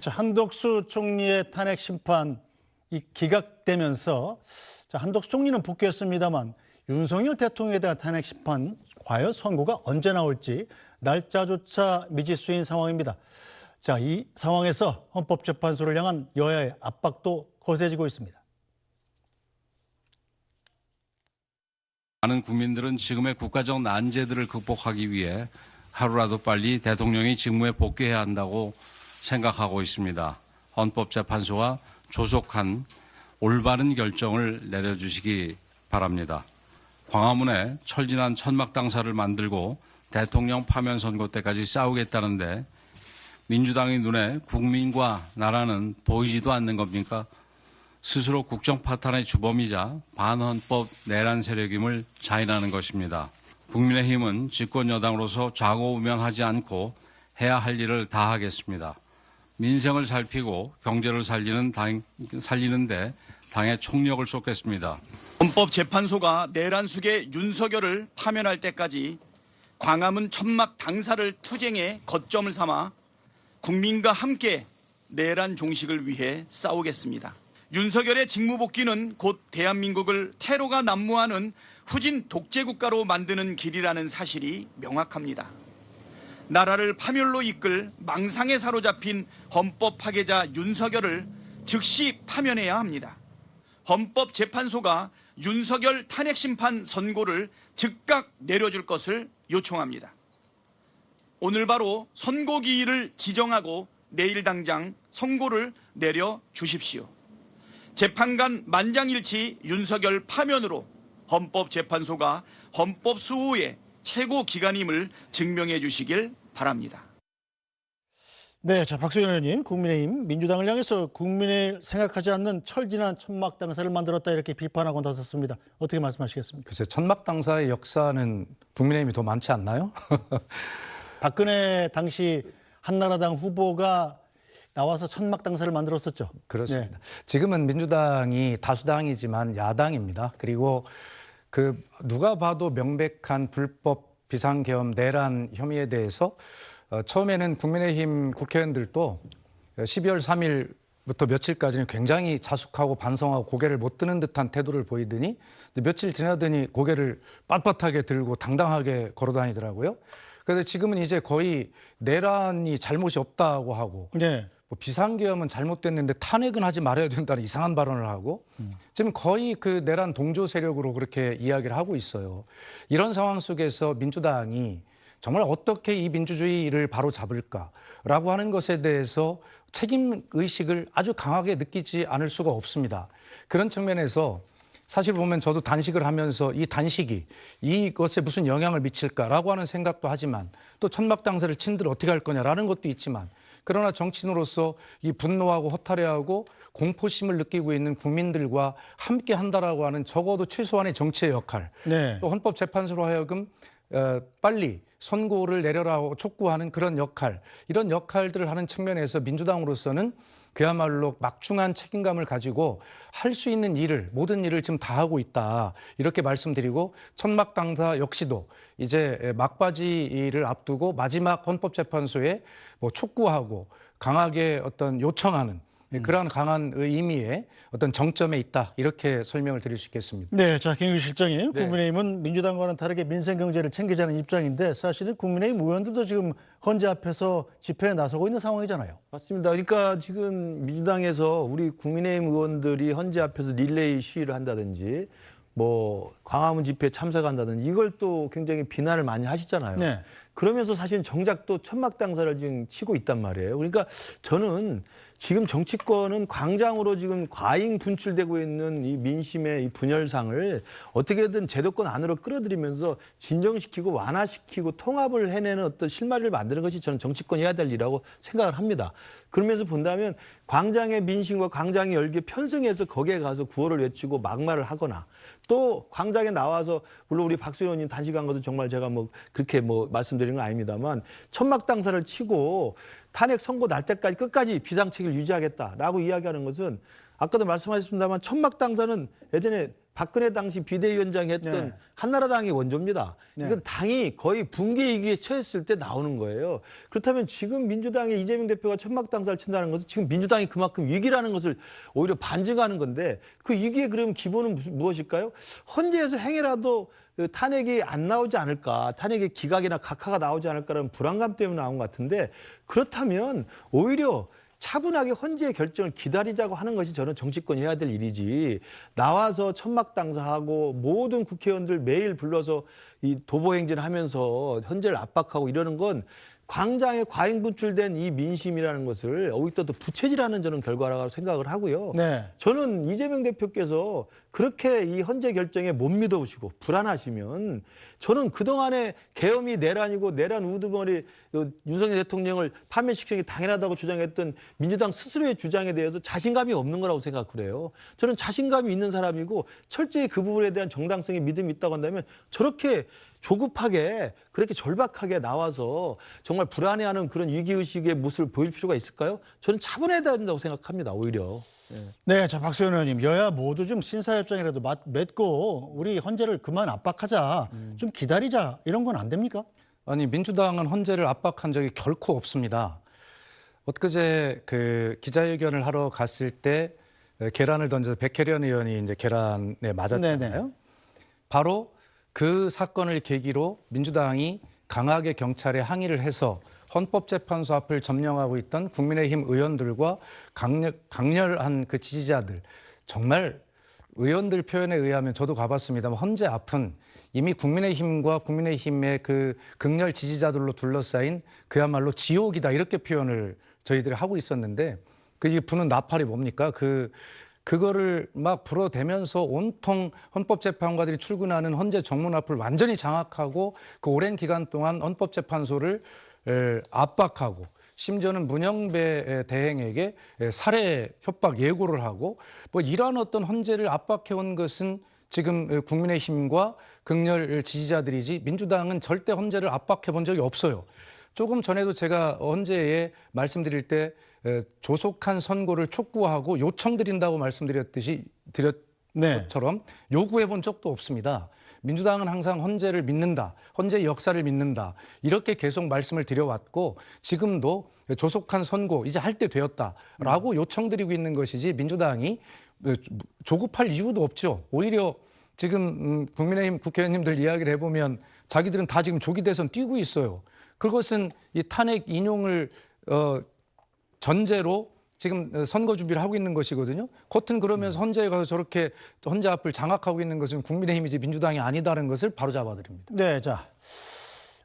한덕수 총리의 탄핵 심판이 기각되면서 한덕수 총리는 복귀했습니다만 윤석열 대통령에 대한 탄핵 심판 과연 선고가 언제 나올지 날짜조차 미지수인 상황입니다. 이 상황에서 헌법재판소를 향한 여야의 압박도 거세지고 있습니다. 많은 국민들은 지금의 국가적 난제들을 극복하기 위해 하루라도 빨리 대통령이 직무에 복귀해야 한다고 생각하고 있습니다. 헌법재판소가 조속한 올바른 결정을 내려주시기 바랍니다. 광화문에 철진한 천막당사를 만들고 대통령 파면 선고 때까지 싸우겠다는데 민주당의 눈에 국민과 나라는 보이지도 않는 겁니까? 스스로 국정 파탄의 주범이자 반헌법 내란 세력임을 자인하는 것입니다. 국민의힘은 집권여당으로서 좌고우면하지 않고 해야 할 일을 다 하겠습니다. 민생을 살피고 경제를 살리는데 당의 총력을 쏟겠습니다. 헌법재판소가 내란 숙의 윤석열을 파면할 때까지 광화문 천막 당사를 투쟁의 거점을 삼아 국민과 함께 내란 종식을 위해 싸우겠습니다. 윤석열의 직무복귀는 곧 대한민국을 테러가 난무하는 후진 독재국가로 만드는 길이라는 사실이 명확합니다. 나라를 파멸로 이끌 망상에 사로잡힌 헌법 파괴자 윤석열을 즉시 파면해야 합니다. 헌법재판소가 윤석열 탄핵심판 선고를 즉각 내려줄 것을 요청합니다. 오늘 바로 선고기일을 지정하고 내일 당장 선고를 내려주십시오. 재판관 만장일치 윤석열 파면으로 헌법재판소가 헌법수호의 최고 기관임을 증명해 주시길 바랍니다. 네, 박수현 의원님, 국민의힘 민주당을 향해서 국민을 생각하지 않는 철진한 천막 당사를 만들었다 이렇게 비판하고 나섰습니다. 어떻게 말씀하시겠습니까? 글쎄, 천막 당사의 역사는 국민의힘이 더 많지 않나요? 박근혜 당시 한나라당 후보가 나와서 천막 당사를 만들었었죠. 그렇습니다. 네. 지금은 민주당이 다수당이지만 야당입니다. 그리고 누가 봐도 명백한 불법 비상계엄 내란 혐의에 대해서 처음에는 국민의힘 국회의원들도 12월 3일부터 며칠까지는 굉장히 자숙하고 반성하고 고개를 못 드는 듯한 태도를 보이더니 며칠 지나더니 고개를 빳빳하게 들고 당당하게 걸어다니더라고요. 그래서 지금은 이제 거의 내란이 잘못이 없다고 하고 네. 비상계엄은 잘못됐는데 탄핵은 하지 말아야 된다는 이상한 발언을 하고 지금 거의 내란 동조 세력으로 그렇게 이야기를 하고 있어요. 이런 상황 속에서 민주당이 정말 어떻게 이 민주주의를 바로 잡을까라고 하는 것에 대해서 책임의식을 아주 강하게 느끼지 않을 수가 없습니다. 그런 측면에서 사실 보면 저도 단식을 하면서 이 단식이 이것에 무슨 영향을 미칠까라고 하는 생각도 하지만 또 천막당사를 친들 어떻게 할 거냐라는 것도 있지만 그러나 정치인으로서 이 분노하고 허탈해하고 공포심을 느끼고 있는 국민들과 함께 한다라고 하는 적어도 최소한의 정치의 역할, 네. 또 헌법재판소로 하여금 빨리 선고를 내려라고 촉구하는 그런 역할, 이런 역할들을 하는 측면에서 민주당으로서는 그야말로 막중한 책임감을 가지고 할 수 있는 일을, 모든 일을 지금 다 하고 있다. 이렇게 말씀드리고 천막당사 역시도 이제 막바지를 앞두고 마지막 헌법재판소에 촉구하고 강하게 요청하는 그러한 강한 의미의 정점에 있다. 이렇게 설명을 드릴 수 있겠습니다. 네, 김용규 실장님, 네. 국민의힘은 민주당과는 다르게 민생 경제를 챙기자는 입장인데 사실은 국민의힘 의원들도 지금 헌재 앞에서 집회에 나서고 있는 상황이잖아요. 맞습니다. 그러니까 지금 민주당에서 우리 국민의힘 의원들이 헌재 앞에서 릴레이 시위를 한다든지 광화문 집회에 참석한다든지 이걸 또 굉장히 비난을 많이 하시잖아요. 네. 그러면서 사실 정작 또 천막 당사를 지금 치고 있단 말이에요. 그러니까 저는 지금 정치권은 광장으로 지금 과잉 분출되고 있는 이 민심의 이 분열상을 어떻게든 제도권 안으로 끌어들이면서 진정시키고 완화시키고 통합을 해내는 어떤 실마리를 만드는 것이 저는 정치권이 해야 될 일이라고 생각을 합니다. 그러면서 본다면 광장의 민심과 광장의 열기에 편승해서 거기에 가서 구호를 외치고 막말을 하거나 또 광장에 나와서 물론 우리 박수현 의원님 단식한 것은 정말 제가 그렇게 말씀드리는 건 아닙니다만 천막 당사를 치고 탄핵 선고 날 때까지 끝까지 비상책을 유지하겠다라고 이야기하는 것은 아까도 말씀하셨습니다만 천막 당사는 예전에 박근혜 당시 비대위원장이 했던 네. 한나라당이 원조입니다. 네. 이건 당이 거의 붕괴 위기에 처했을 때 나오는 거예요. 그렇다면 지금 민주당의 이재명 대표가 천막 당사를 친다는 것은 지금 민주당이 그만큼 위기라는 것을 오히려 반증하는 건데 그 위기의 그럼 기본은 무엇일까요? 헌재에서 행해라도 그 탄핵이 안 나오지 않을까, 탄핵의 기각이나 각하가 나오지 않을까라는 불안감 때문에 나온 것 같은데 그렇다면 오히려 차분하게 헌재의 결정을 기다리자고 하는 것이 저는 정치권이 해야 될 일이지 나와서 천막 당사하고 모든 국회의원들 매일 불러서 이 도보행진을 하면서 헌재를 압박하고 이러는 건 광장에 과잉 분출된 이 민심이라는 것을 오히려 더 부채질하는 저는 결과라고 생각을 하고요. 네. 저는 이재명 대표께서 그렇게 이 헌재 결정에 못 믿어오시고 불안하시면 저는 그동안에 계엄이 내란이고 내란 우두머리 윤석열 대통령을 파면시키는 게 당연하다고 주장했던 민주당 스스로의 주장에 대해서 자신감이 없는 거라고 생각을 해요. 저는 자신감이 있는 사람이고 철저히 그 부분에 대한 정당성의 믿음이 있다고 한다면 저렇게 조급하게 그렇게 절박하게 나와서 정말 불안해하는 그런 위기의식의 모습을 보일 필요가 있을까요? 저는 차분해야 된다고 생각합니다. 오히려. 네, 자 박수현 의원님, 여야 모두 좀 신사협정이라도 맺고 우리 헌재를 그만 압박하자, 좀 기다리자 이런 건 안 됩니까? 아니 민주당은 헌재를 압박한 적이 결코 없습니다. 엊그제 그 기자회견을 하러 갔을 때 계란을 던져서 백혜련 의원이 이제 계란에 맞았잖아요. 네네. 바로 그 사건을 계기로 민주당이 강하게 경찰에 항의를 해서 헌법재판소 앞을 점령하고 있던 국민의힘 의원들과 강렬한 그 지지자들, 정말 의원들 표현에 의하면 저도 가봤습니다만 헌재 앞은 이미 국민의힘과 국민의힘의 그 극렬 지지자들로 둘러싸인 그야말로 지옥이다 이렇게 표현을 저희들이 하고 있었는데 그 부는 나팔이 뭡니까? 그거를 막 불어대면서 온통 헌법재판관들이 출근하는 헌재 정문 앞을 완전히 장악하고 그 오랜 기간 동안 헌법재판소를 압박하고 심지어는 문영배 대행에게 살해 협박 예고를 하고 뭐 이러한 어떤 헌재를 압박해온 것은 지금 국민의힘과 극렬 지지자들이지 민주당은 절대 헌재를 압박해 본 적이 없어요. 조금 전에도 제가 헌재에 말씀드릴 때 조속한 선고를 촉구하고 요청드린다고 말씀드렸듯이 네. 것처럼 요구해 본 적도 없습니다. 민주당은 항상 헌재를 믿는다, 헌재의 역사를 믿는다 이렇게 계속 말씀을 드려왔고 지금도 조속한 선고 이제 할 때 되었다라고 요청드리고 있는 것이지 민주당이 조급할 이유도 없죠. 오히려 지금 국민의힘 국회의원님들 이야기를 해보면 자기들은 다 지금 조기 대선 뛰고 있어요. 그것은 이 탄핵 인용을 전제로 지금 선거 준비를 하고 있는 것이거든요. 겉은 그러면서 헌재에 가서 저렇게 헌재 앞을 장악하고 있는 것은 국민의힘이지 민주당이 아니다는 것을 바로잡아 드립니다. 네, 자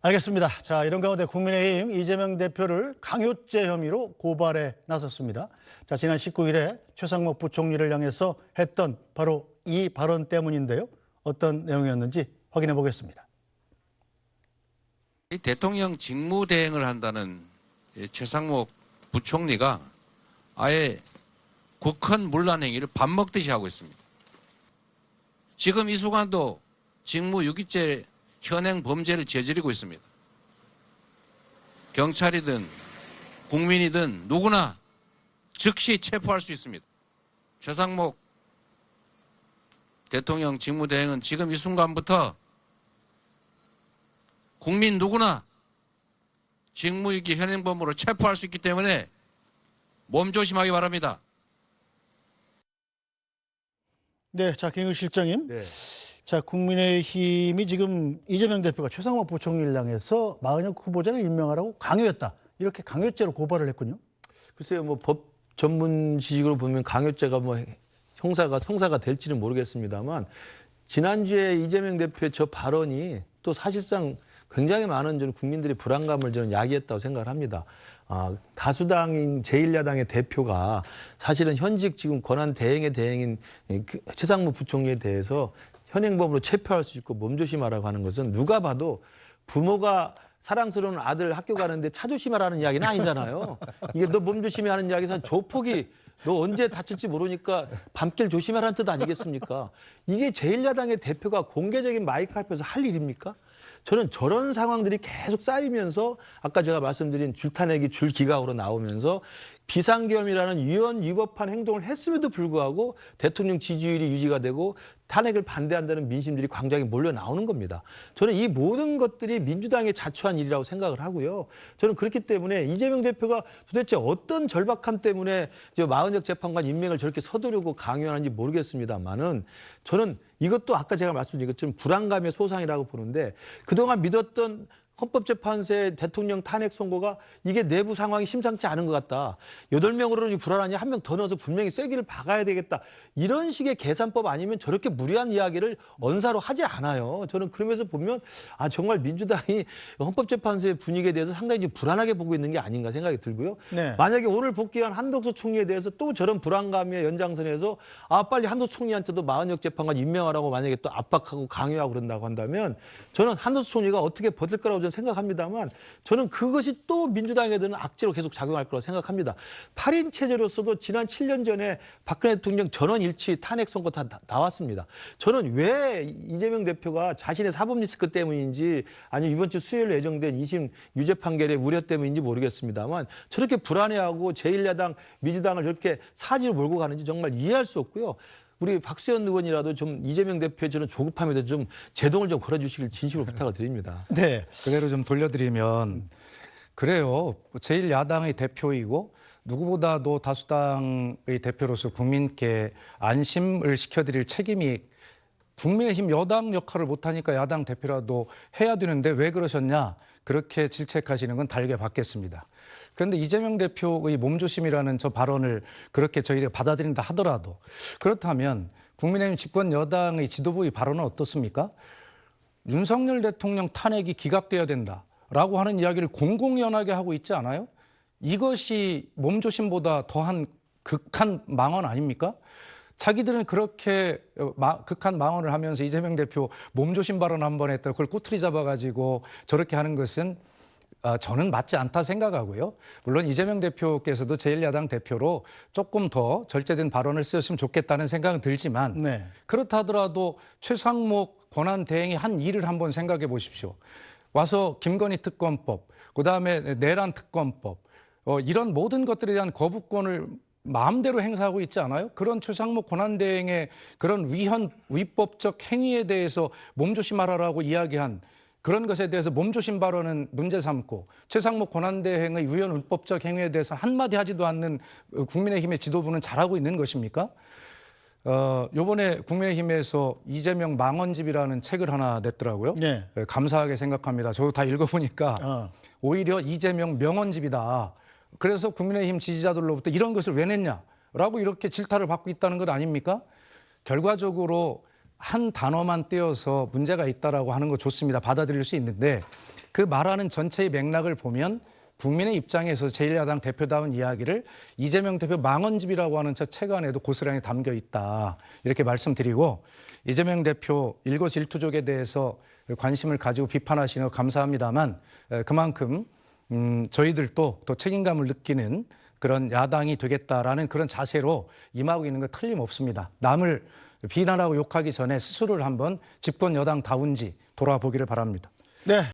알겠습니다. 자 이런 가운데 국민의힘 이재명 대표를 강요죄 혐의로 고발에 나섰습니다. 자 지난 19일에 최상목 부총리를 향해서 했던 바로 이 발언 때문인데요. 어떤 내용이었는지 확인해 보겠습니다. 이 대통령 직무대행을 한다는 최상목 부총리가 아예 국헌 문란 행위를 밥 먹듯이 하고 있습니다. 지금 이 순간도 직무유기죄 현행 범죄를 저지르고 있습니다. 경찰이든 국민이든 누구나 즉시 체포할 수 있습니다. 최상목 대통령 직무대행은 지금 이 순간부터 국민 누구나 직무유기 현행범으로 체포할 수 있기 때문에 몸조심하기 바랍니다. 네, 자 김웅 실장님. 네. 자 국민의힘이 지금 이재명 대표가 최상목 부총리를 향해서 마은혁 후보자를 임명하라고 강요했다. 이렇게 강요죄로 고발을 했군요. 글쎄요, 뭐 법 전문 지식으로 보면 강요죄가 뭐 성사가 될지는 모르겠습니다만 지난주에 이재명 대표의 저 발언이 또 사실상 굉장히 많은 저는 국민들의 불안감을 저는 야기했다고 생각을 합니다. 다수당인 제1야당의 대표가 사실은 현직 지금 권한 대행의 대행인 최상무 부총리에 대해서 현행범으로 체포할 수 있고 몸조심하라고 하는 것은 누가 봐도 부모가 사랑스러운 아들 학교 가는데 차 조심하라는 이야기는 아니잖아요. 이게 너 몸조심해 하는 이야기에서 조폭이 너 언제 다칠지 모르니까 밤길 조심하라는 뜻 아니겠습니까? 이게 제1야당의 대표가 공개적인 마이크 앞에서 할 일입니까? 저는 저런 상황들이 계속 쌓이면서 아까 제가 말씀드린 줄타내기 줄기각으로 나오면서 비상계엄이라는 위헌 위법한 행동을 했음에도 불구하고 대통령 지지율이 유지가 되고 탄핵을 반대한다는 민심들이 광장에 몰려 나오는 겁니다. 저는 이 모든 것들이 민주당이 자초한 일이라고 생각을 하고요. 저는 그렇기 때문에 이재명 대표가 도대체 어떤 절박함 때문에 마흔역 재판관 임명을 저렇게 서두르고 강요하는지 모르겠습니다만은 저는 이것도 아까 제가 말씀드린 것처럼 불안감의 소상이라고 보는데 그동안 믿었던 헌법재판소의 대통령 탄핵 선고가 이게 내부 상황이 심상치 않은 것 같다. 8명으로는 불안하니 1명 더 넣어서 분명히 쐐기를 박아야 되겠다. 이런 식의 계산법 아니면 저렇게 무리한 이야기를 언사로 하지 않아요. 저는 그러면서 보면 정말 민주당이 헌법재판소의 분위기에 대해서 상당히 좀 불안하게 보고 있는 게 아닌가 생각이 들고요. 네. 만약에 오늘 복귀한 한덕수 총리에 대해서 또 저런 불안감의 연장선에서 빨리 한덕수 총리한테도 마흔역 재판관 임명하라고 만약에 또 압박하고 강요하고 그런다고 한다면 저는 한덕수 총리가 어떻게 버틸 거라고 저는 생각합니다만 저는 그것이 또 민주당에 드는 악재로 계속 작용할 거라고 생각합니다. 8인 체제로서도 지난 7년 전에 박근혜 대통령 전원 일치 탄핵 선고 다 나왔습니다. 저는 왜 이재명 대표가 자신의 사법 리스크 때문인지 아니면 이번 주 수요일 예정된 2심 유죄 판결의 우려 때문인지 모르겠습니다만 저렇게 불안해하고 제1야당 민주당을 저렇게 사지로 몰고 가는지 정말 이해할 수 없고요. 우리 박수현 의원이라도 좀 이재명 대표의 저는 조급함에 대해서 좀 제동을 좀 걸어주시길 진심으로 부탁을 드립니다. 네. 그대로 좀 돌려드리면 그래요. 제1야당의 대표이고 누구보다도 다수당의 대표로서 국민께 안심을 시켜드릴 책임이 국민의힘 여당 역할을 못하니까 야당 대표라도 해야 되는데 왜 그러셨냐 그렇게 질책하시는 건 달게 받겠습니다. 그런데 이재명 대표의 몸조심이라는 저 발언을 그렇게 저희가 받아들인다 하더라도 그렇다면 국민의힘 집권 여당의 지도부의 발언은 어떻습니까? 윤석열 대통령 탄핵이 기각돼야 된다라고 하는 이야기를 공공연하게 하고 있지 않아요? 이것이 몸조심보다 더한 극한 망언 아닙니까? 자기들은 그렇게 극한 망언을 하면서 이재명 대표 몸조심 발언 한 번 했다 그걸 꼬투리 잡아가지고 저렇게 하는 것은 저는 맞지 않다 생각하고요. 물론 이재명 대표께서도 제1야당 대표로 조금 더 절제된 발언을 쓰셨으면 좋겠다는 생각은 들지만 네. 그렇다 하더라도 최상목 권한대행이 한 일을 한번 생각해 보십시오. 와서 김건희 특검법, 그다음에 내란 특검법 이런 모든 것들에 대한 거부권을 마음대로 행사하고 있지 않아요? 그런 최상목 권한대행의 그런 위법적 행위에 대해서 몸조심하라고 이야기한 그런 것에 대해서 몸조심 발언은 문제 삼고 최상목 권한대행의 위헌불법적 행위에 대해서 한마디 하지도 않는 국민의힘의 지도부는 잘하고 있는 것입니까? 요번에 국민의힘에서 이재명 망언집이라는 책을 하나 냈더라고요. 네. 감사하게 생각합니다. 저도 다 읽어보니까 오히려 이재명 명언집이다. 그래서 국민의힘 지지자들로부터 이런 것을 왜 냈냐라고 이렇게 질타를 받고 있다는 것 아닙니까? 결과적으로 한 단어만 떼어서 문제가 있다라고 하는 거 좋습니다. 받아들일 수 있는데 그 말하는 전체의 맥락을 보면 국민의 입장에서 제1야당 대표다운 이야기를 이재명 대표 망언집이라고 하는 저 책 안에도 고스란히 담겨 있다. 이렇게 말씀드리고 이재명 대표 일거수일투족에 대해서 관심을 가지고 비판하시는 거 감사합니다만 그만큼 저희들도 더 책임감을 느끼는 그런 야당이 되겠다라는 그런 자세로 임하고 있는 거 틀림없습니다. 남을 비난하고 욕하기 전에 스스로를 한번 집권 여당다운지 돌아보기를 바랍니다. 네.